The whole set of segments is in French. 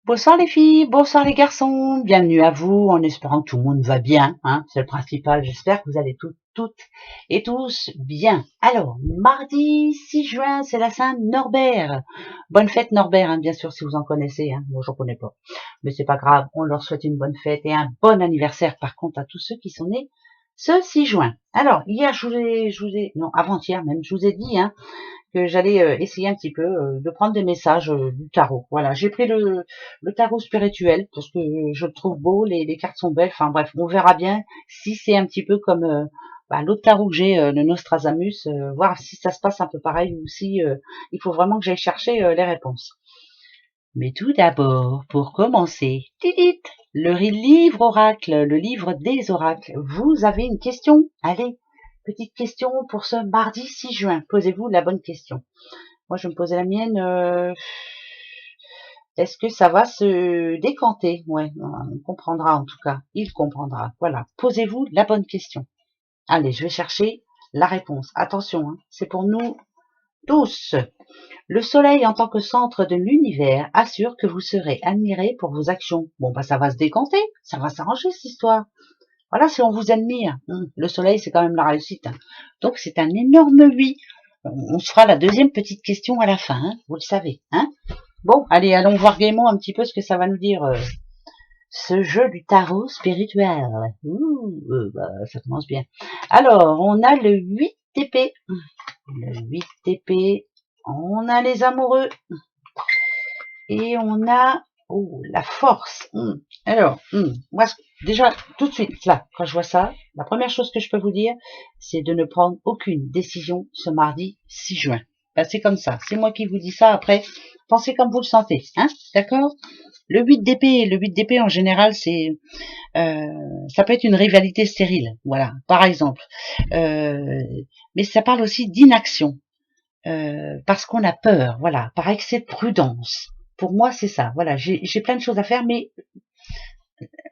Bonsoir les filles, bonsoir les garçons, bienvenue à vous, en espérant que tout le monde va bien, hein, c'est le principal, j'espère que vous allez toutes et tous bien. Alors, mardi 6 juin, c'est la Saint-Norbert. Bonne fête Norbert, hein, bien sûr, si vous en connaissez, hein. Moi j'en connais pas, mais c'est pas grave, on leur souhaite une bonne fête et un bon anniversaire par contre à tous ceux qui sont nés ce 6 juin. Alors, hier non, avant-hier même, je vous ai dit, hein, que j'allais essayer un petit peu de prendre des messages du tarot. Voilà, j'ai pris le tarot spirituel parce que je le trouve beau, les cartes sont belles. Enfin bref, on verra bien si c'est un petit peu comme l'autre tarot que j'ai, le Nostradamus, voir si ça se passe un peu pareil ou si il faut vraiment que j'aille chercher les réponses. Mais tout d'abord, pour commencer, le livre oracle, le livre des oracles. Vous avez une question? Allez, petite question pour ce mardi 6 juin. Posez-vous la bonne question. Moi, je vais me posais la mienne. Est-ce que ça va se décanter? Ouais, on comprendra en tout cas. Il comprendra. Voilà. Posez-vous la bonne question. Allez, je vais chercher la réponse. Attention, hein, c'est pour nous tous. Le soleil en tant que centre de l'univers assure que vous serez admiré pour vos actions. Bon, bah ça va se décanter, ça va s'arranger cette histoire. Voilà, si on vous admire. Le soleil, c'est quand même la réussite. Hein. Donc, c'est un énorme oui. On se fera la deuxième petite question à la fin, hein, vous le savez. Hein. Bon, allez, allons voir gaiement un petit peu ce que ça va nous dire ce jeu du tarot spirituel. Bah, ça commence bien. Alors, on a le 8 d'épée. Le 8 d'épée. On a les amoureux. Et on a la force. Alors, moi, déjà, tout de suite, là, quand je vois ça, la première chose que je peux vous dire, c'est de ne prendre aucune décision ce mardi 6 juin. Ben, c'est comme ça. C'est moi qui vous dis ça. Après, pensez comme vous le sentez. Hein, d'accord? Le 8 d'épée, en général, c'est ça peut être une rivalité stérile. Voilà, par exemple. Mais ça parle aussi d'inaction. Parce qu'on a peur, voilà, par excès de prudence. Pour moi, c'est ça. Voilà, j'ai plein de choses à faire, mais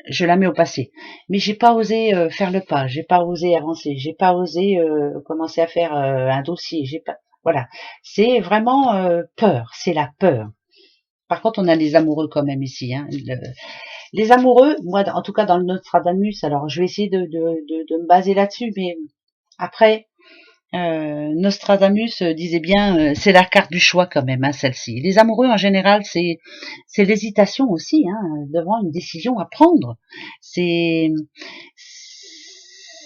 je la mets au passé. Mais j'ai pas osé faire le pas, j'ai pas osé avancer, j'ai pas osé commencer à faire un dossier. J'ai pas, voilà, c'est vraiment peur, c'est la peur. Par contre, on a les amoureux quand même ici. Hein. Les amoureux, moi, en tout cas dans le Nostradamus, alors je vais essayer de me baser là-dessus, mais après, Nostradamus disait bien, c'est la carte du choix quand même, hein, celle-ci. Les amoureux en général, c'est l'hésitation aussi, hein, devant une décision à prendre. C'est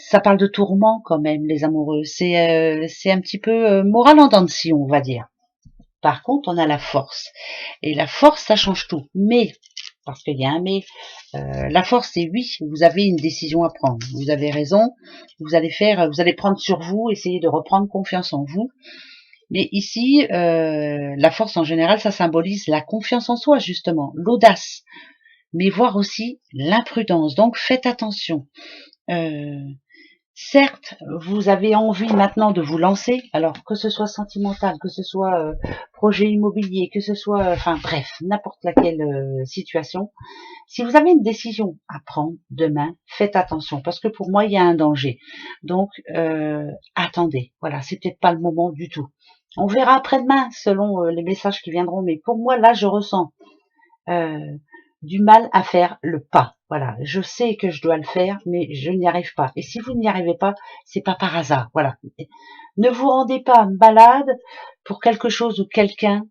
ça parle de tourment quand même, les amoureux. C'est un petit peu moral en dents de scie, on va dire. Par contre, on a la force. Et la force, ça change tout. Mais, parce qu'il y a un mais, la force, c'est oui, vous avez une décision à prendre. Vous avez raison. Vous allez prendre sur vous, essayer de reprendre confiance en vous. Mais ici, la force en général, ça symbolise la confiance en soi, justement, l'audace. Mais voir aussi l'imprudence. Donc, faites attention. Certes, vous avez envie maintenant de vous lancer, alors que ce soit sentimental, que ce soit projet immobilier, que ce soit, enfin bref, n'importe laquelle situation. Si vous avez une décision à prendre demain, faites attention, parce que pour moi, il y a un danger. Donc, attendez, voilà, c'est peut-être pas le moment du tout. On verra après-demain, selon les messages qui viendront, mais pour moi, là, je ressens du mal à faire le pas. Voilà, je sais que je dois le faire, mais je n'y arrive pas. Et si vous n'y arrivez pas, c'est pas par hasard. Voilà. Ne vous rendez pas malade pour quelque chose ou quelqu'un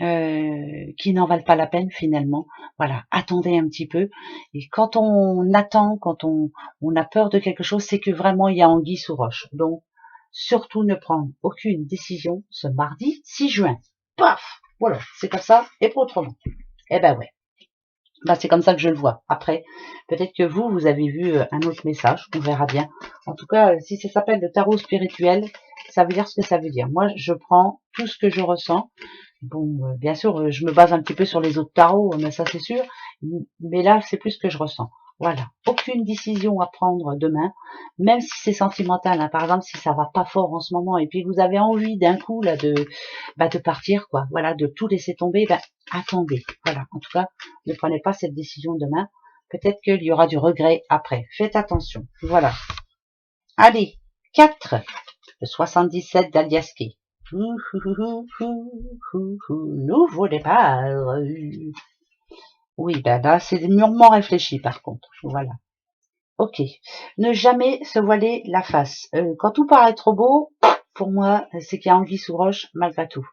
qui n'en valent pas la peine finalement. Voilà, attendez un petit peu. Et quand on attend, quand on a peur de quelque chose, c'est que vraiment il y a anguille sous roche. Donc, surtout ne prendre aucune décision ce mardi 6 juin. Paf! Voilà, c'est comme ça et pas autrement. Eh ben ouais. Bah, c'est comme ça que je le vois. Après, peut-être que vous avez vu un autre message, on verra bien. En tout cas, si ça s'appelle le tarot spirituel, ça veut dire ce que ça veut dire. Moi, je prends tout ce que je ressens. Bon, bien sûr, je me base un petit peu sur les autres tarots, mais ça c'est sûr. Mais là, c'est plus ce que je ressens. Voilà. Aucune décision à prendre demain, même si c'est sentimental. Hein. Par exemple, si ça va pas fort en ce moment et puis vous avez envie d'un coup là de partir, quoi. Voilà, de tout laisser tomber. Attendez. Voilà. En tout cas, ne prenez pas cette décision demain. Peut-être qu'il y aura du regret après. Faites attention. Voilà. Allez, 4. Le 77 d'Aliaski. Nouveau départ. Oui, ben là, c'est mûrement réfléchi par contre. Voilà. Ok. Ne jamais se voiler la face. Quand tout paraît trop beau, pour moi, c'est qu'il y a anguille sous roche malgré tout.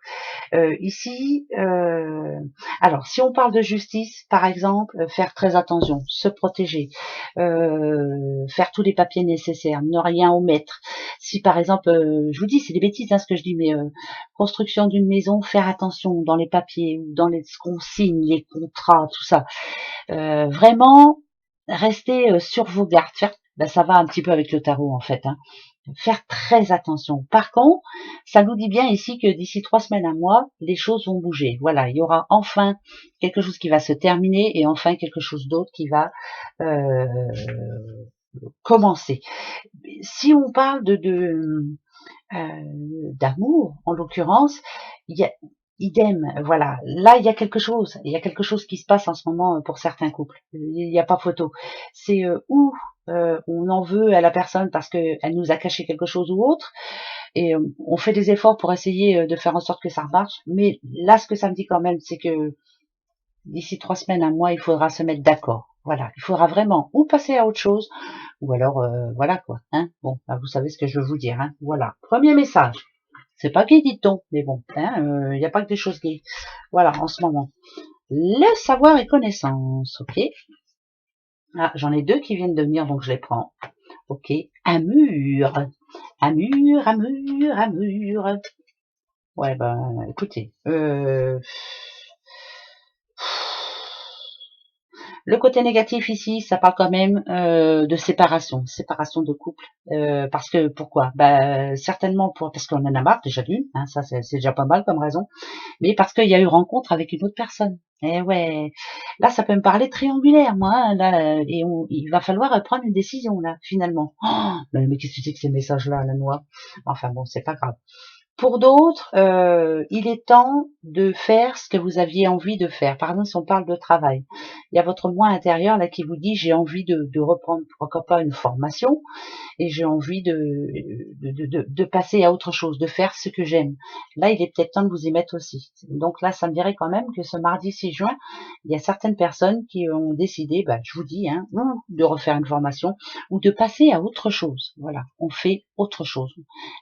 Ici, alors si on parle de justice, par exemple, faire très attention, se protéger, faire tous les papiers nécessaires, ne rien omettre. Si par exemple, je vous dis, c'est des bêtises hein, ce que je dis, mais construction d'une maison, faire attention dans les papiers, dans les ce qu'on signe, les contrats, tout ça. Vraiment, rester sur vos gardes. Ben, ça va un petit peu avec le tarot en fait. Hein. Faire très attention. Par contre, ça nous dit bien ici que d'ici 3 semaines, un mois, les choses vont bouger. Voilà, il y aura enfin quelque chose qui va se terminer et enfin quelque chose d'autre qui va euh, commencer. Si on parle d'amour, en l'occurrence, il y a idem, voilà. Là, il y a quelque chose qui se passe en ce moment pour certains couples. Il n'y a pas photo. C'est où on en veut à la personne parce qu'elle nous a caché quelque chose ou autre, et on fait des efforts pour essayer de faire en sorte que ça marche. Mais là, ce que ça me dit quand même, c'est que d'ici 3 semaines, un mois, il faudra se mettre d'accord. Voilà, il faudra vraiment ou passer à autre chose, ou alors voilà quoi. Hein bon, bah, vous savez ce que je veux vous dire. Hein voilà, premier message. C'est pas gay, dit-on, mais bon, hein, y a pas que des choses gays. Voilà, en ce moment. Le savoir et connaissance, ok. Ah, j'en ai 2 qui viennent de venir, donc je les prends. Ok, un mur. Un mur, un mur, un mur. Ouais, ben, écoutez, le côté négatif ici, ça parle quand même de séparation de couple. Parce que pourquoi? Bah, certainement parce qu'on en a marre déjà d'une, hein, ça c'est déjà pas mal comme raison, mais parce qu'il y a eu rencontre avec une autre personne. Eh ouais, là ça peut me parler triangulaire, moi, hein, là, et il va falloir prendre une décision là, finalement. Oh, mais qu'est-ce que c'est que ces messages-là, la noix? Enfin bon, c'est pas grave. Pour d'autres, il est temps de faire ce que vous aviez envie de faire. Par exemple, si on parle de travail, il y a votre moi intérieur là qui vous dit j'ai envie de reprendre encore pas une formation, et j'ai envie de passer à autre chose, de faire ce que j'aime. Là, il est peut-être temps de vous y mettre aussi. Donc là, ça me dirait quand même que ce mardi 6 juin, il y a certaines personnes qui ont décidé, bah, je vous dis, hein, ou de refaire une formation, ou de passer à autre chose. Voilà, on fait autre chose.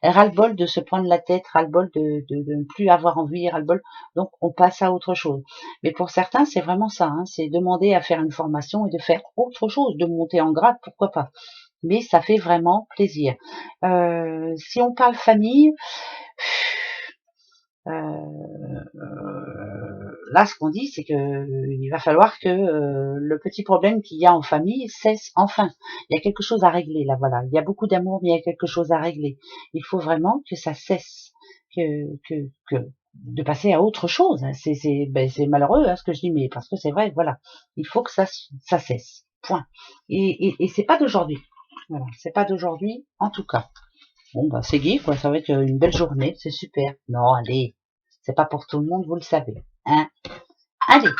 Ras-le-bol de se prendre la tête, ras-le-bol de ne plus avoir envie, ras-le-bol. Donc, on passe à autre chose. Mais pour certains, c'est vraiment ça. Hein, c'est demander à faire une formation et de faire autre chose, de monter en grade, pourquoi pas. Mais ça fait vraiment plaisir. Si on parle famille, là, ce qu'on dit, c'est que il va falloir que le petit problème qu'il y a en famille cesse enfin. Il y a quelque chose à régler là, voilà. Il y a beaucoup d'amour, mais il y a quelque chose à régler. Il faut vraiment que ça cesse, que de passer à autre chose. C'est malheureux hein, ce que je dis, mais parce que c'est vrai, voilà. Il faut que ça cesse. Point. Et c'est pas d'aujourd'hui. Voilà, c'est pas d'aujourd'hui, en tout cas. Bon, bah, c'est gay, quoi. Ça va être une belle journée. C'est super. Non, allez. C'est pas pour tout le monde, vous le savez. Hein? Allez.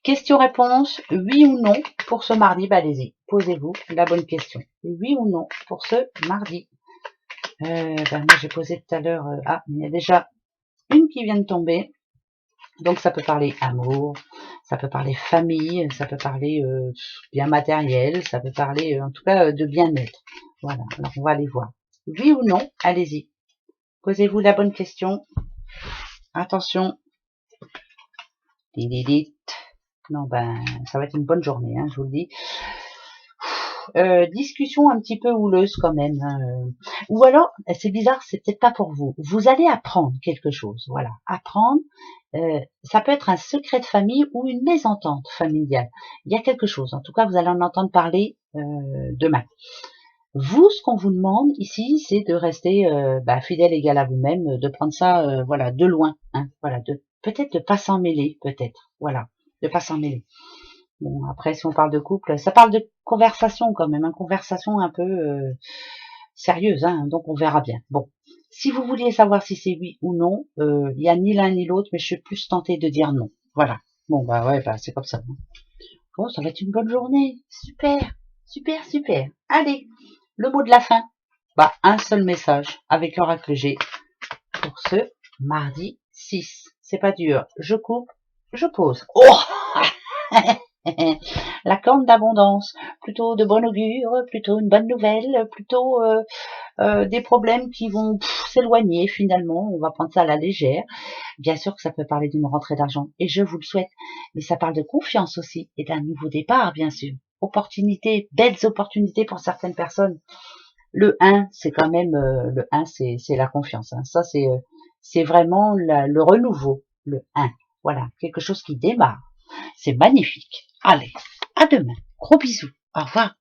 Question-réponse. Oui ou non pour ce mardi? Bah, allez-y. Posez-vous la bonne question. Oui ou non pour ce mardi? Bah, moi, j'ai posé tout à l'heure. Ah, il y a déjà une qui vient de tomber. Donc, ça peut parler amour. Ça peut parler famille. Ça peut parler bien matériel. Ça peut parler, en tout cas, de bien-être. Voilà. Alors, on va aller voir. Oui ou non? Allez-y. Posez-vous la bonne question. Attention. Non, ben, ça va être une bonne journée, hein, je vous le dis. Discussion un petit peu houleuse quand même. Hein. Ou alors, c'est bizarre, c'est peut-être pas pour vous. Vous allez apprendre quelque chose. Voilà, apprendre. Ça peut être un secret de famille ou une mésentente familiale. Il y a quelque chose. En tout cas, vous allez en entendre parler demain. Vous, ce qu'on vous demande ici, c'est de rester fidèle, égal à vous-même, de prendre ça, voilà, de loin, hein, voilà, peut-être de pas s'en mêler, peut-être, voilà, de pas s'en mêler. Bon, après, si on parle de couple, ça parle de conversation quand même, une conversation un peu sérieuse, hein, donc on verra bien. Bon, si vous vouliez savoir si c'est oui ou non, il y a ni l'un ni l'autre, mais je suis plus tentée de dire non. Voilà. Bon, bah ouais, bah c'est comme ça. Bon, ça va être une bonne journée. Super, super, super. Allez. Le mot de la fin, bah, un seul message avec l'oracle G pour ce mardi 6. C'est pas dur. Je coupe, je pose. Oh La corne d'abondance, plutôt de bon augure, plutôt une bonne nouvelle, plutôt des problèmes qui vont s'éloigner finalement, on va prendre ça à la légère. Bien sûr que ça peut parler d'une rentrée d'argent, et je vous le souhaite, mais ça parle de confiance aussi, et d'un nouveau départ, bien sûr. Opportunités, belles opportunités pour certaines personnes. Le 1, c'est quand même, le 1, c'est la confiance. Hein. Ça, c'est vraiment le renouveau, le 1. Voilà, quelque chose qui démarre. C'est magnifique. Allez, à demain. Gros bisous. Au revoir.